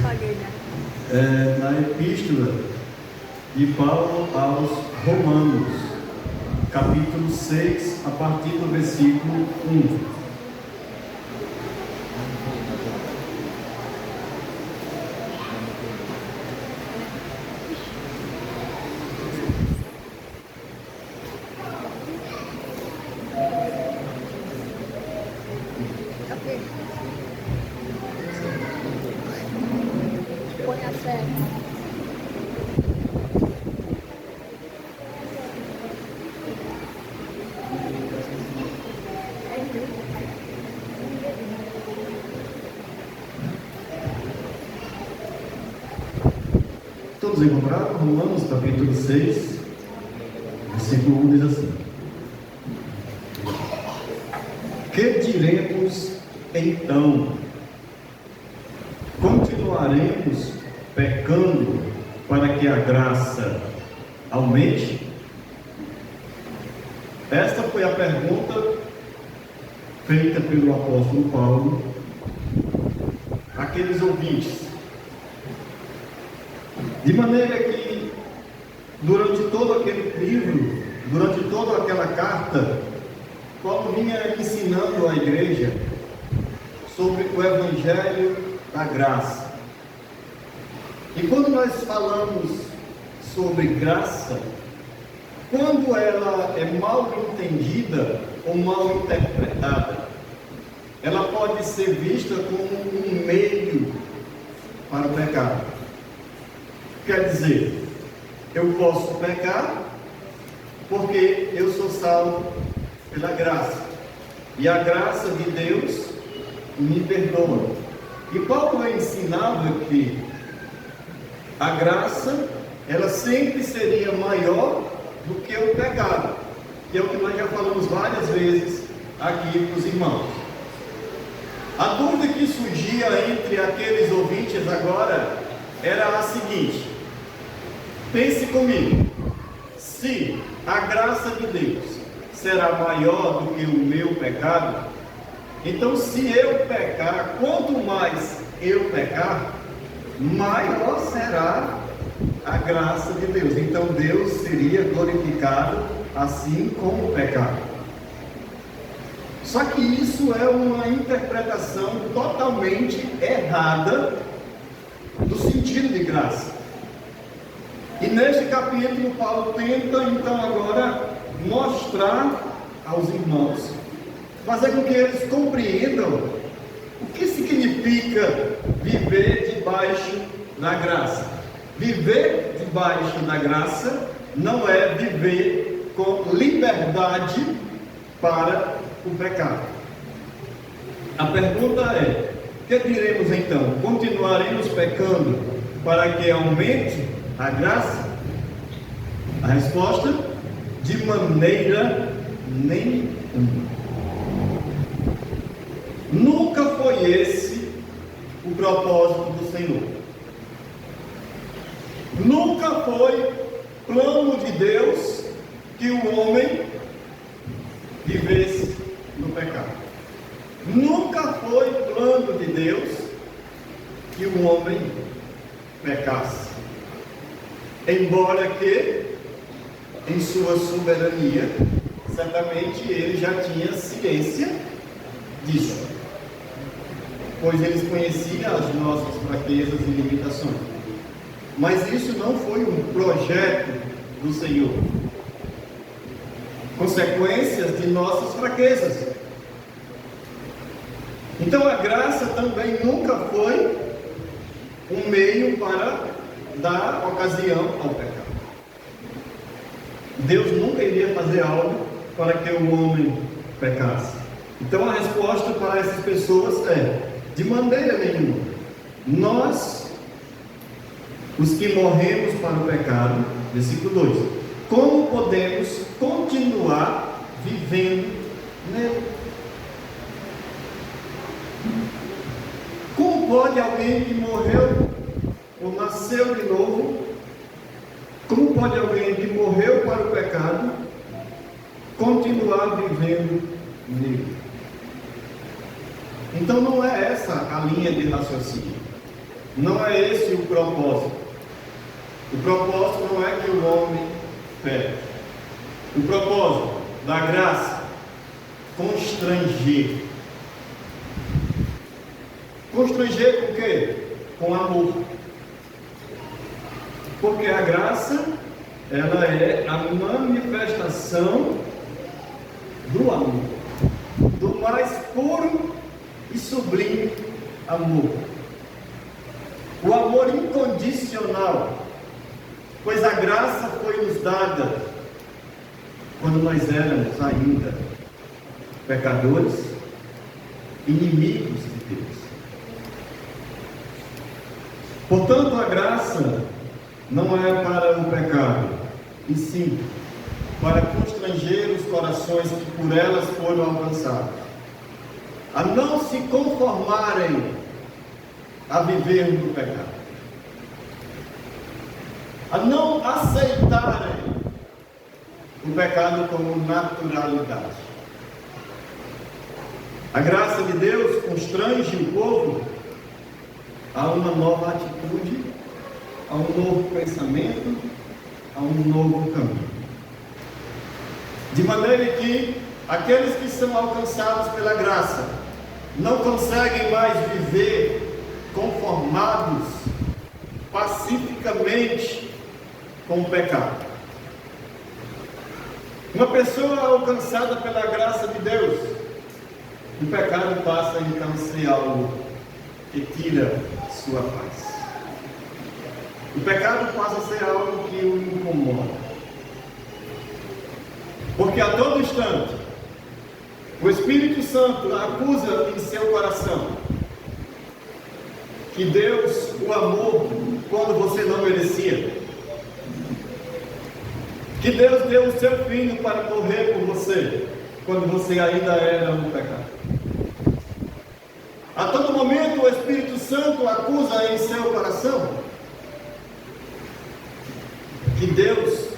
Na epístola de Paulo aos Romanos, capítulo 6, a partir do versículo 1. Todos encontraram? Romanos capítulo 6, versículo 1 diz assim: Que diremos então? Continuaremos pecando para que a graça aumente? Esta foi a pergunta feita pelo apóstolo Paulo àqueles ouvintes. De maneira que, durante todo aquele livro, durante toda aquela carta, Paulo vinha ensinando à igreja sobre o Evangelho da graça. E quando nós falamos sobre graça, quando ela é mal entendida ou mal interpretada, ela pode ser vista como um meio para o pecado. Quer dizer, eu posso pecar porque eu sou salvo pela graça. E a graça de Deus me perdoa. E Paulo ensinava que a graça, ela sempre seria maior do que o pecado. Que é o que nós já falamos várias vezes aqui para os irmãos. A dúvida que surgia entre aqueles ouvintes agora era a seguinte: pense comigo, se a graça de Deus será maior do que o meu pecado, então se eu pecar, quanto mais eu pecar, maior será a graça de Deus. Então Deus seria glorificado assim como o pecado. Só que isso é uma interpretação totalmente errada do sentido de graça. E neste capítulo, Paulo tenta então agora mostrar aos irmãos, fazer com que eles compreendam o que significa viver debaixo da graça. Viver debaixo da graça não é viver com liberdade para o pecado. A pergunta é: que diremos então? Continuaremos pecando para que aumente a graça? A resposta: de maneira nenhuma. Nunca foi esse o propósito do Senhor. Nunca foi plano de Deus que o homem vivesse no pecado. Nunca foi plano de Deus que o homem pecasse. Embora que, em sua soberania, certamente ele já tinha ciência disso, pois eles conheciam as nossas fraquezas e limitações. Mas isso não foi um projeto do Senhor. Consequências de nossas fraquezas. Então a graça também nunca foi um meio para dar ocasião ao pecado. Deus nunca iria fazer algo para que o homem pecasse. Então a resposta para essas pessoas é: de maneira nenhuma. Nós, os que morremos para o pecado, versículo 2, como podemos continuar vivendo nele? Como pode alguém que morreu ou nasceu de novo, como pode alguém que morreu para o pecado continuar vivendo nele? Então não é essa a linha de raciocínio. Não é esse o propósito. O propósito não é que o homem peque. O propósito da graça, constranger. Constranger com o quê? Com amor. Porque a graça, ela é a manifestação do amor, do mais puro e sublime amor. O amor incondicional, pois a graça foi nos dada quando nós éramos ainda pecadores, inimigos de Deus. Portanto, a graça não é para o pecado, e sim para constranger os corações que por elas foram alcançados, a não se conformarem a viver no pecado, a não aceitarem o pecado como naturalidade. A graça de Deus constrange o povo a uma nova atitude, a um novo pensamento, a um novo caminho. De maneira que aqueles que são alcançados pela graça não conseguem mais viver conformados pacificamente com o pecado. Uma pessoa alcançada pela graça de Deus, o pecado passa então a ser algo que tira sua paz. O pecado passa a ser algo que o incomoda. Porque a todo instante, o Espírito Santo acusa em seu coração que Deus o amou quando você não merecia. Que Deus deu o seu filho para morrer por você, quando você ainda era um pecado. A todo momento o Espírito Santo acusa em seu coração que Deus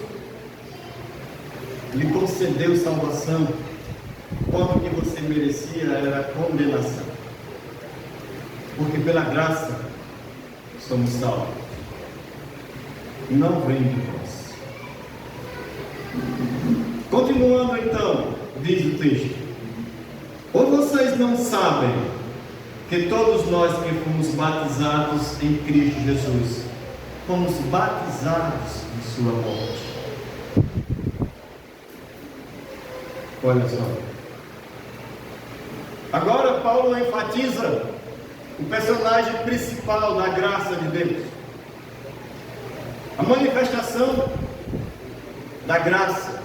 lhe concedeu salvação, quando o que você merecia era condenação. Porque pela graça somos salvos. Não vem de nós. Continuando então, diz o texto: ou vocês não sabem que todos nós que fomos batizados em Cristo Jesus, fomos batizados em sua morte? Olha só. Agora Paulo enfatiza o personagem principal da graça de Deus. A manifestação da graça,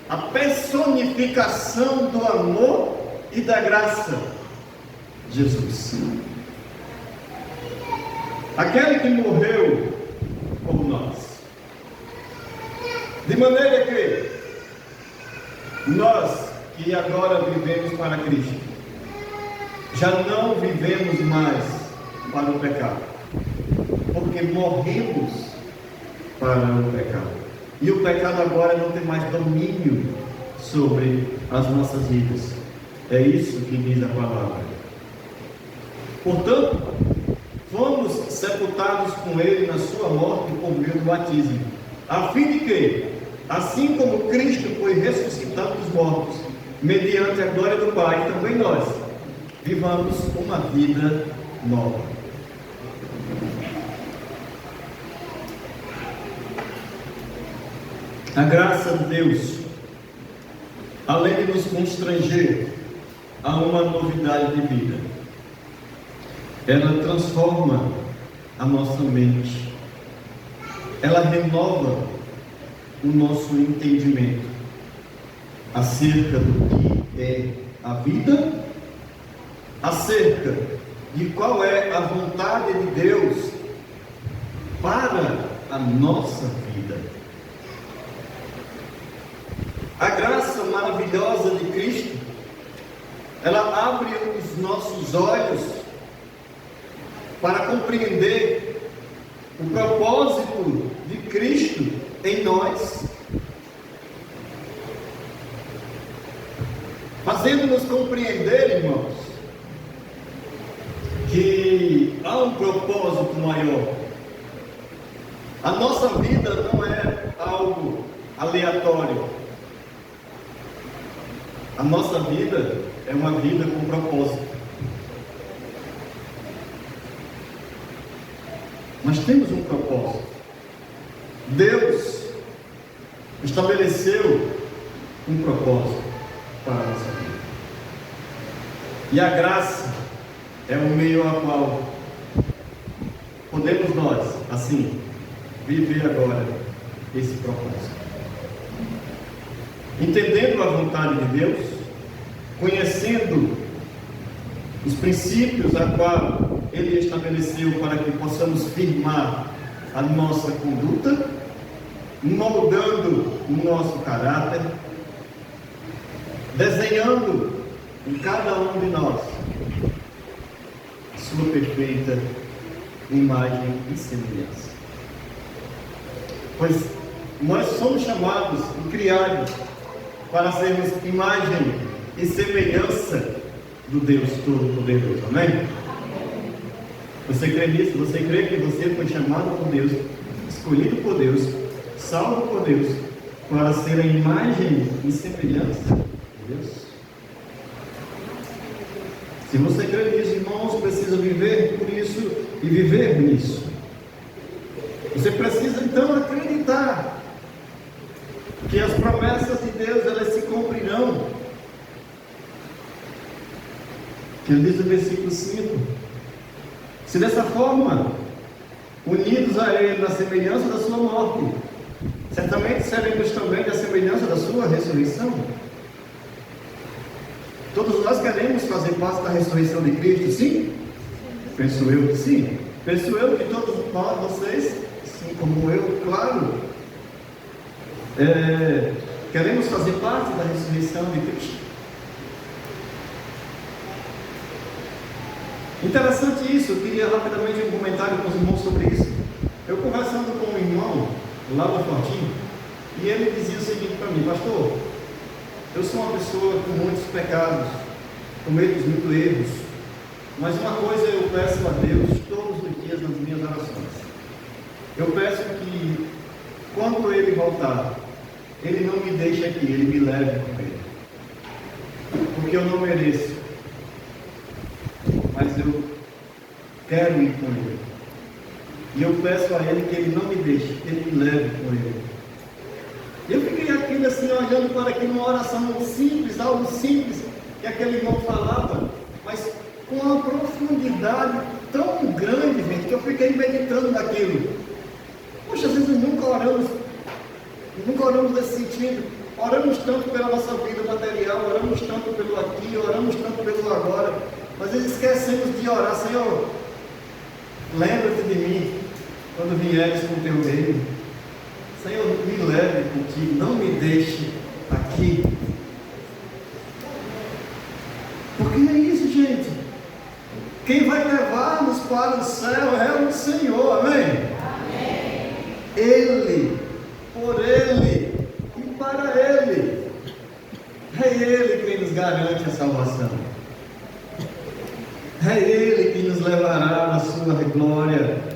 a personificação do amor e da graça, Jesus. Aquele que morreu por nós. De maneira que nós que agora vivemos para Cristo, já não vivemos mais para o pecado, porque morremos para o pecado. E o pecado agora não tem mais domínio sobre as nossas vidas. É isso que diz a palavra. Portanto, fomos sepultados com Ele na sua morte por meio do batismo, a fim de que, assim como Cristo foi ressuscitado dos mortos, mediante a glória do Pai, também nós vivamos uma vida nova. A graça de Deus, além de nos constranger a uma novidade de vida, ela transforma a nossa mente, ela renova o nosso entendimento acerca do que é a vida, acerca de qual é a vontade de Deus para a nossa vida. A graça maravilhosa de Cristo, ela abre os nossos olhos para compreender o propósito de Cristo em nós, fazendo-nos compreender, irmãos, que ao um propósito maior. A nossa vida não é algo aleatório. A nossa vida é uma vida com propósito. Nós temos um propósito. Deus estabeleceu um propósito para a nossa vida. E a graça é o meio ao qual podemos nós, assim, viver agora esse propósito. Entendendo a vontade de Deus, conhecendo os princípios a qual Ele estabeleceu para que possamos firmar a nossa conduta, moldando o nosso caráter, desenhando em cada um de nós a sua perfeita imagem e semelhança. Pois nós somos chamados e criados para sermos imagem e semelhança do Deus Todo-Poderoso. Amém? Você crê nisso? Você crê que você foi chamado por Deus, escolhido por Deus, salvo por Deus, para ser a imagem e semelhança de Deus? Se você crê nisso, irmãos, precisa viver por isso e viver nisso. Você precisa então acreditar que as promessas de Deus, elas se cumprirão. Que ele diz no versículo 5: se dessa forma, unidos a Ele na semelhança da sua morte, certamente seremos também da semelhança da sua ressurreição. Todos nós queremos fazer parte da ressurreição de Cristo, sim? Penso eu que sim. Penso eu que todos nós, vocês, assim como eu, claro, queremos fazer parte da ressurreição de Cristo. Interessante isso. Eu queria rapidamente um comentário com os irmãos sobre isso. Eu conversando com um irmão lá no Fortinho, e ele dizia o seguinte para mim: pastor, eu sou uma pessoa com muitos pecados, cometo muitos erros, mas uma coisa eu peço a Deus todos os dias nas minhas orações. Eu peço que quando Ele voltar, Ele não me deixe aqui, Ele me leve com Ele, porque eu não mereço, mas eu quero ir com Ele. E eu peço a Ele que Ele não me deixe, que Ele me leve com Ele. E eu fiquei aqui assim, olhando para aqui numa oração simples, algo simples, que aquele irmão falava, mas com uma profundidade tão grande, gente, que eu fiquei meditando naquilo. Poxa, às vezes nunca oramos nesse sentido. Oramos tanto pela nossa vida material, oramos tanto pelo aqui, oramos tanto pelo agora, mas às vezes esquecemos de orar: Senhor, lembra-te de mim quando vieres com o teu reino. Senhor, me leve contigo, não me deixe aqui. Porque é isso, gente. Quem vai levar-nos para o céu é o Senhor, amém? Amém. Ele, por Ele e para Ele. É Ele quem nos garante a salvação. É Ele que nos levará na sua glória.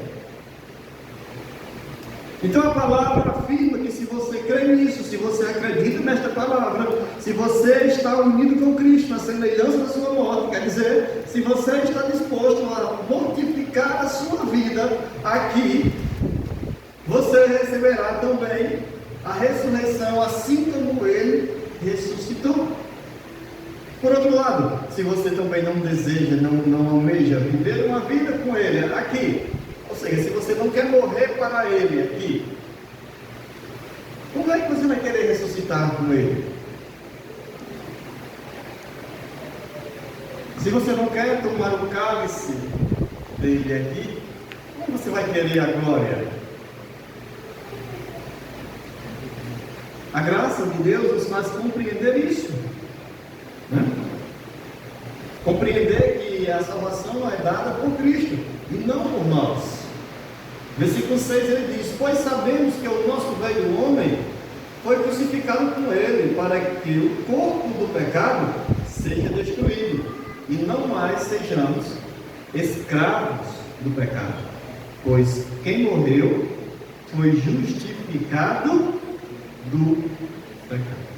Então a palavra afirma que se você crê nisso, se você acredita nesta palavra, se você está unido com Cristo na semelhança da sua morte, quer dizer, se você está disposto a mortificar a sua vida aqui, você receberá também a ressurreição, assim como Ele ressuscitou. Por outro lado, se você também não deseja, não almeja viver uma vida com Ele aqui, ou seja, se você não quer morrer para Ele aqui, como é que você vai querer ressuscitar com Ele? Se você não quer tomar o cálice dele aqui, como você vai querer a glória? A graça de Deus nos faz compreender isso, né? Compreender que a salvação é dada por Cristo e não por nós. Versículo 6 ele diz: pois sabemos que o nosso velho homem foi crucificado com Ele, para que o corpo do pecado seja destruído e não mais sejamos escravos do pecado, pois quem morreu foi justificado do pecado.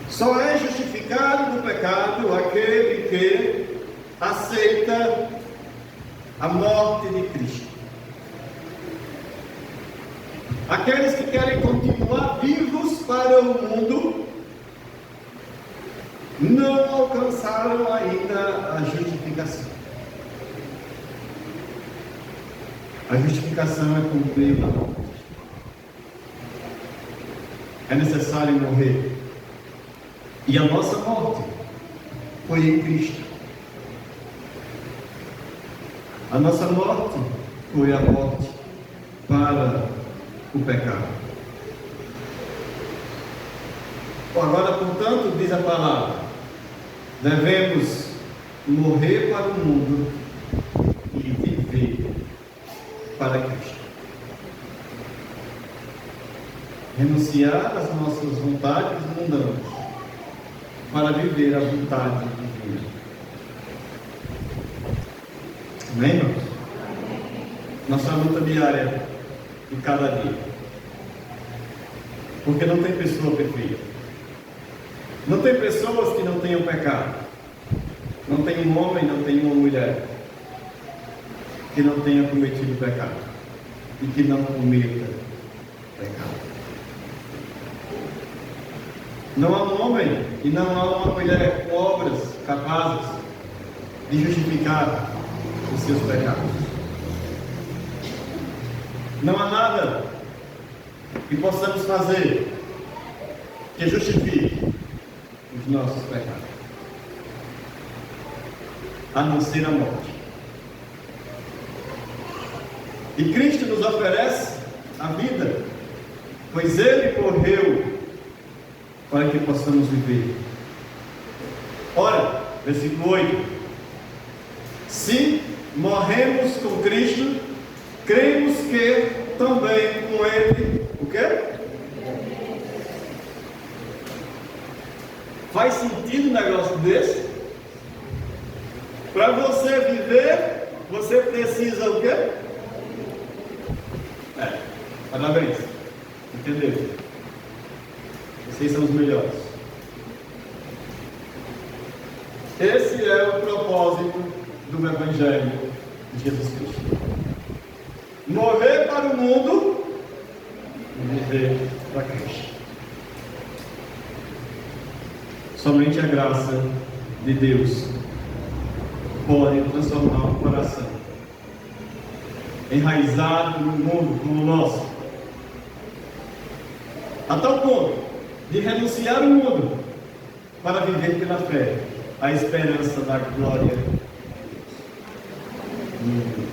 Só é justificado do pecado aquele que aceita a morte de Cristo. Aqueles que querem continuar vivos para o mundo não alcançaram ainda a justificação. A justificação é cumprir a morte. É necessário morrer. E a nossa morte foi em Cristo. A nossa morte foi a morte para o pecado. Agora, portanto, diz a palavra, devemos morrer para o mundo e viver para Cristo. Renunciar às nossas vontades mundanas para viver a vontade divina. Amém, irmãos? Nossa luta diária de cada dia. Porque não tem pessoa perfeita. Não tem pessoas que não tenham pecado. Não tem um homem, não tem uma mulher que não tenha cometido pecado e que não cometa pecado. Não há um homem e não há uma mulher com obras capazes de justificar os seus pecados. Não há nada que possamos fazer que justifique os nossos pecados, a não ser a morte. E Cristo nos oferece a vida, pois Ele morreu para que possamos viver. Ora, versículo 8: se morremos com Cristo, cremos que também com Ele, o quê? Faz sentido um negócio desse? Para você viver, você precisa o quê? Parabéns. Entendeu? Vocês são os melhores. Esse é o propósito do Evangelho de Jesus Cristo. Morrer para o mundo e viver para Cristo. Somente a graça de Deus pode transformar um coração enraizado no mundo como o nosso, a tal ponto de renunciar o mundo para viver pela fé a esperança da glória de Deus.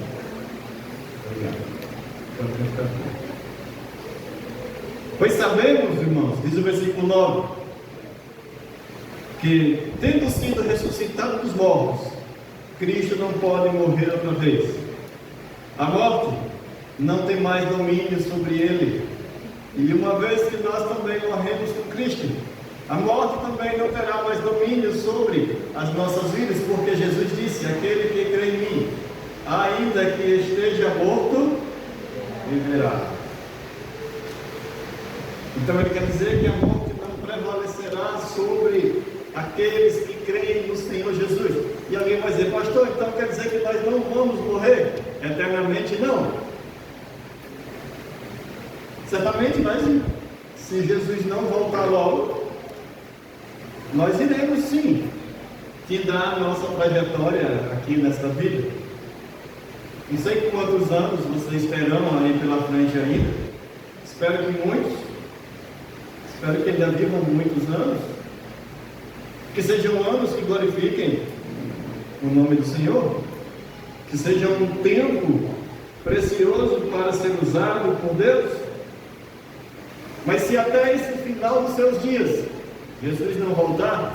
Obrigado. Pois sabemos, irmãos, diz o versículo 9, que tendo sido ressuscitado dos mortos, Cristo não pode morrer outra vez. A morte não tem mais domínio sobre ele. E uma vez que nós também morremos com Cristo, a morte também não terá mais domínio sobre as nossas vidas, porque Jesus disse: aquele que crê em mim, ainda que esteja morto, viverá. Então ele quer dizer que a morte não prevalecerá sobre aqueles que creem no Senhor Jesus. E alguém vai dizer: pastor, então quer dizer que nós não vamos morrer eternamente? Não. Certamente nós, se Jesus não voltar logo, nós iremos sim findar a nossa trajetória aqui nesta vida. Não sei quantos anos vocês terão aí pela frente ainda. Espero que muitos. Espero que ainda vivam muitos anos. Que sejam anos que glorifiquem o nome do Senhor. Que seja um tempo precioso para ser usado por Deus. Mas se até esse final dos seus dias Jesus não voltar,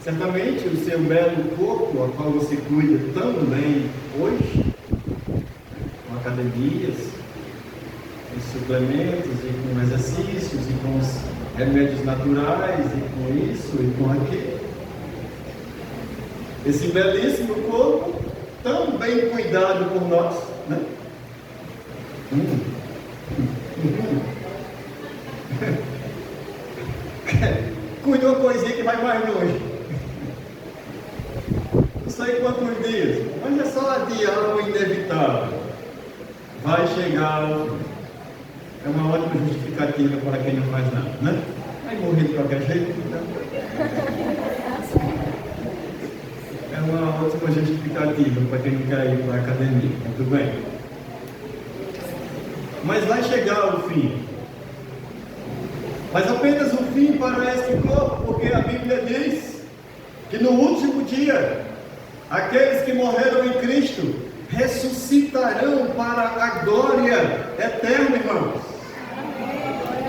certamente o seu belo corpo, a qual você cuida tão bem hoje, com academias, com suplementos, e com exercícios, e com os remédios naturais, e com isso, e com aquilo, esse belíssimo corpo tão bem cuidado por nós, né? Cuida uma coisinha que vai mais longe. Não sei quantos dias, mas é só adiar o inevitável. Vai chegar ao fim. É uma ótima justificativa para quem não faz nada, né? Vai morrer de qualquer jeito, então. É uma ótima justificativa para quem não quer ir para a academia, muito bem. Mas vai chegar o fim. Mas apenas o fim para este corpo, porque a Bíblia diz que no último dia, aqueles que morreram em Cristo ressuscitarão para a glória eterna, irmãos.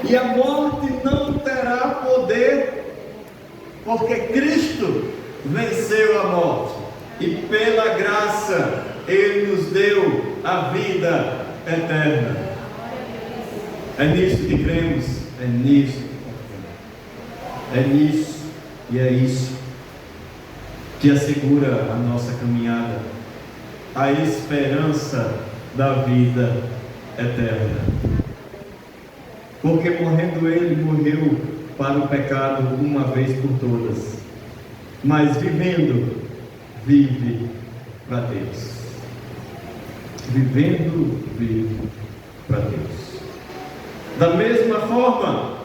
E a morte não terá poder, porque Cristo venceu a morte. E pela graça, Ele nos deu a vida eterna. É nisso que cremos, é nisso que confiamos. É nisso e é isso que assegura a nossa caminhada, a esperança da vida eterna. Porque morrendo Ele, morreu para o pecado uma vez por todas, mas vivendo, vive para Deus. Vivendo, vive para Deus. Da mesma forma,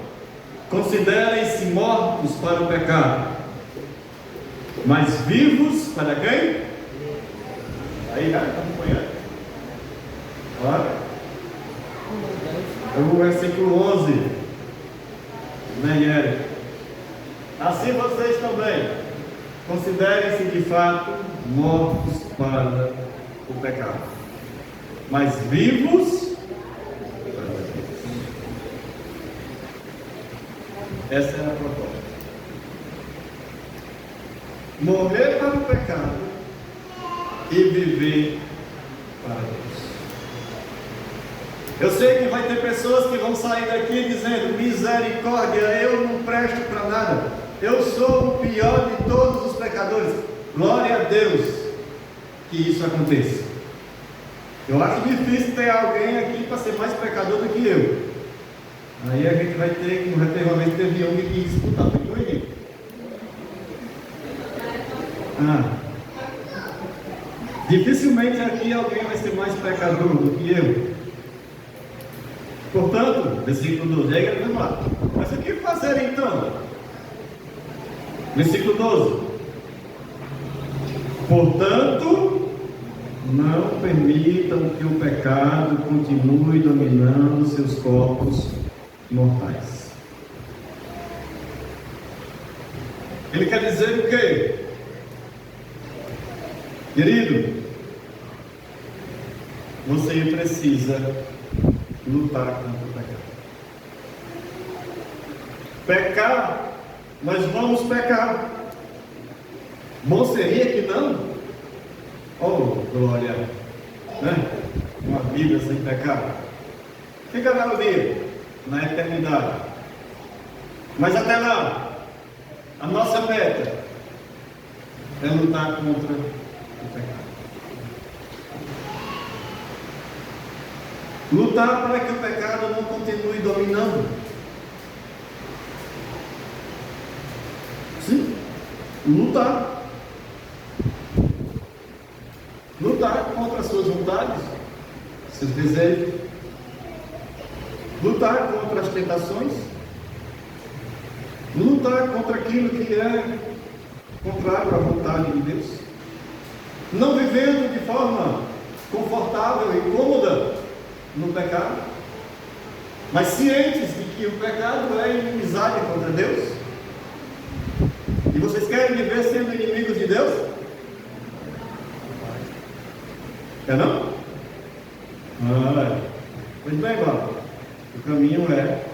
considerem-se mortos para o pecado, mas vivos para quem? Aí, já está acompanhando? Olha. O versículo 11, né, Eric? Assim vocês também considerem-se de fato mortos para o pecado, mas vivos para Deus. Essa é a proposta. Morrer para o pecado e viver para Deus. Eu sei que vai ter pessoas que vão sair daqui dizendo: misericórdia, eu não presto para nada, eu sou o pior de todos os pecadores. Glória a Deus que isso aconteça. Eu acho difícil ter alguém aqui para ser mais pecador do que eu. Aí a gente vai ter, como já teve uma vez, teve um que quis disputar, foi com ele. Dificilmente aqui alguém vai ser mais pecador do que eu. Portanto, versículo 12, aí vamos lá. Mas o que fazer então? Versículo 12. Portanto, não permitam que o pecado continue dominando seus corpos mortais. Ele quer dizer o quê? Querido, você precisa lutar contra o pecado. Pecar, nós vamos pecar. Bom seria que não. Oh, glória, né? Uma vida sem pecado. Fica no dia, na eternidade. Mas até lá, a nossa meta é lutar contra o pecado. Lutar para que o pecado não continue dominando. Sim, lutar. Lutar contra as suas vontades, seus desejos. Lutar contra as tentações. Lutar contra aquilo que é contrário à vontade de Deus. Não vivendo de forma confortável e cômoda no pecado, mas cientes de que o pecado é inimizade contra Deus. E vocês querem viver sendo inimigos de Deus? Quer não? Pois bem, Paulo, o caminho é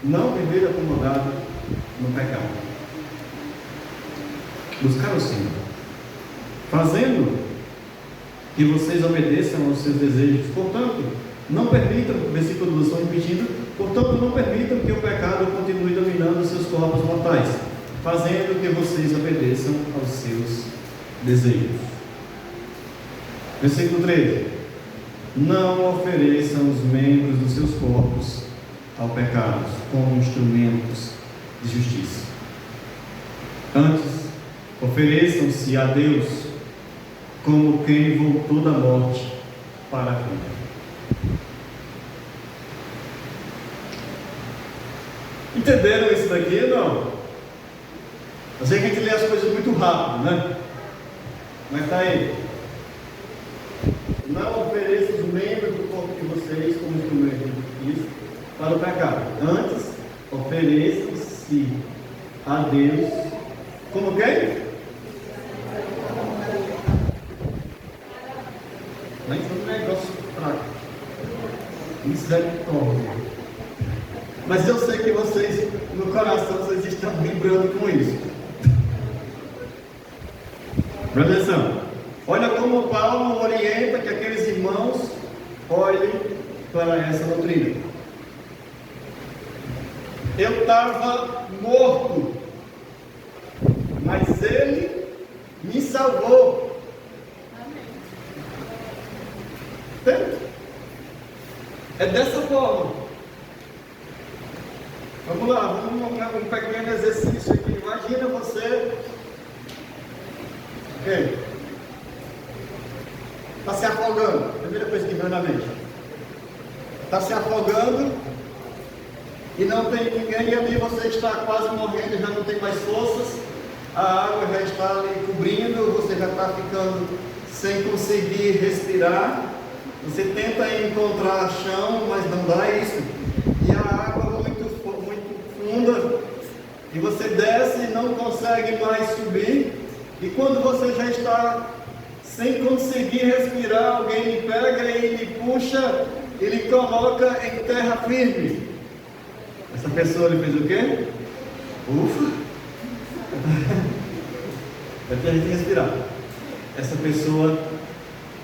não viver acomodado no pecado. Buscar o Senhor, fazendo que vocês obedeçam aos seus desejos. Portanto, não permitam, versículo 12, estou repetindo, portanto, não permitam que o pecado continue dominando os seus corpos mortais, fazendo que vocês obedeçam aos seus desejos. Versículo 13: não ofereçam os membros dos seus corpos ao pecado como instrumentos de justiça. Antes, ofereçam-se a Deus como quem voltou da morte para a vida. Entenderam isso daqui? Não? Eu sei que a gente lê as coisas muito rápido, né? Mas está aí. Não ofereçam os membros do corpo de vocês como instrumento de justiça para o pecado. Antes, ofereçam-se a Deus como quem? Mas é um negócio fraco. Misericórdia. Mas eu sei que vocês, no coração, vocês estão vibrando com isso. Presta atenção. Olha como Paulo orienta que aqueles irmãos olhem para essa doutrina. Eu estava morto, mas Ele me salvou. Entende? É dessa forma. Vamos lá, vamos um pequeno exercício aqui. Imagina você está se afogando. Primeira coisa que vem na mente. Está se afogando e não tem ninguém, e ali você está quase morrendo, já não tem mais forças, a água já está ali cobrindo, você já está ficando sem conseguir respirar, você tenta encontrar chão, mas não dá isso, e a água muito funda, e você desce e não consegue mais subir, e quando você já está sem conseguir respirar, alguém lhe pega e lhe puxa, e lhe coloca em terra firme. Essa pessoa lhe fez o quê? Ufa! Vai ter que respirar. Essa pessoa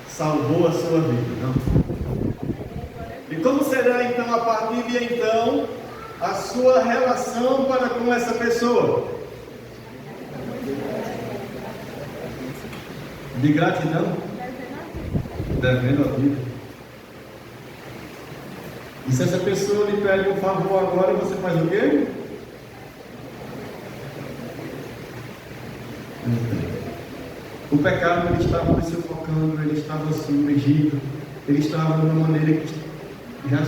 salvou a sua vida, não? E como será então a partir de então a sua relação para com essa pessoa? De gratidão? Devendo a vida. E se essa pessoa lhe pede um favor agora, você faz o quê? O pecado ele estava me sufocando, ele estava submergido, ele estava de uma maneira que já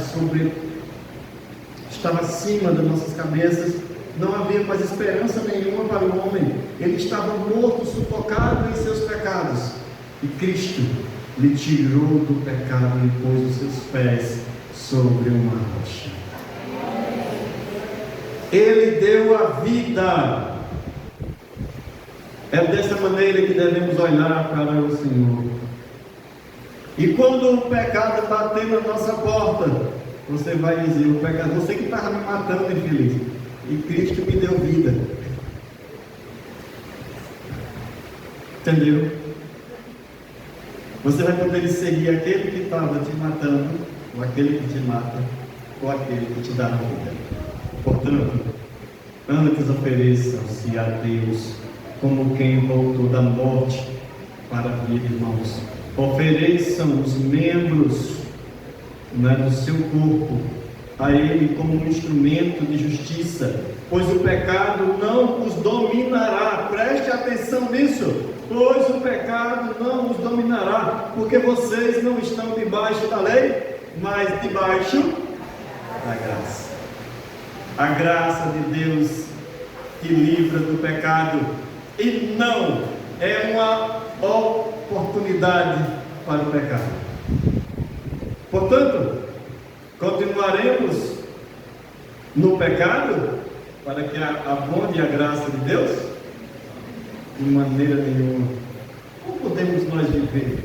estava acima das nossas cabeças, não havia mais esperança nenhuma para o homem, ele estava morto, sufocado em seus pecados, e Cristo lhe tirou do pecado e pôs os seus pés sobre uma rocha. Ele deu a vida. É dessa maneira que devemos olhar para o Senhor. E quando o pecado bater na nossa porta, você vai dizer: o pecado, você que estava me matando, infeliz, e Cristo me deu vida. Entendeu? Você vai poder seguir aquele que estava te matando, ou aquele que te mata, ou aquele que te dá a vida. Portanto, antes ofereçam-se a Deus como quem voltou da morte para a vida, irmãos. Ofereçam os membros do seu corpo a Ele como um instrumento de justiça, pois o pecado não os dominará. Preste atenção nisso. Pois o pecado não os dominará, porque vocês não estão debaixo da lei, mas debaixo da graça. A graça de Deus que livra do pecado, e não é uma oportunidade para o pecado. Portanto, continuaremos no pecado para que abonde a graça de Deus? De maneira nenhuma. Como podemos nós viver?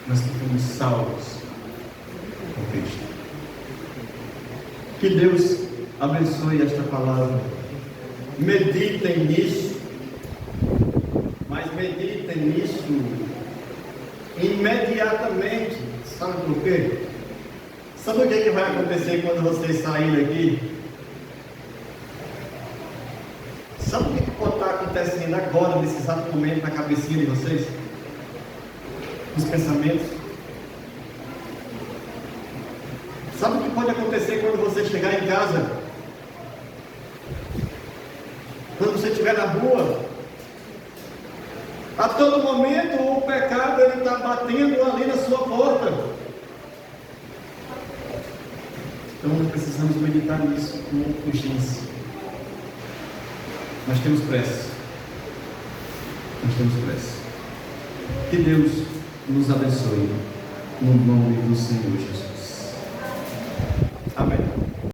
Nós que fomos salvos com Cristo. Que Deus abençoe esta palavra. Meditem nisso, mas meditem nisso imediatamente. Sabe por quê? Sabe o que vai acontecer quando vocês saírem daqui? Sabe o que pode estar acontecendo agora, nesse exato momento, na cabecinha de vocês? dos pensamentos. Sabe o que pode acontecer quando você chegar em casa? Quando você estiver na rua? A todo momento o pecado está batendo ali na sua porta. Então nós precisamos meditar nisso com urgência. Nós temos pressa. Nós temos pressa. Que Deus nos abençoe no nome do Senhor Jesus.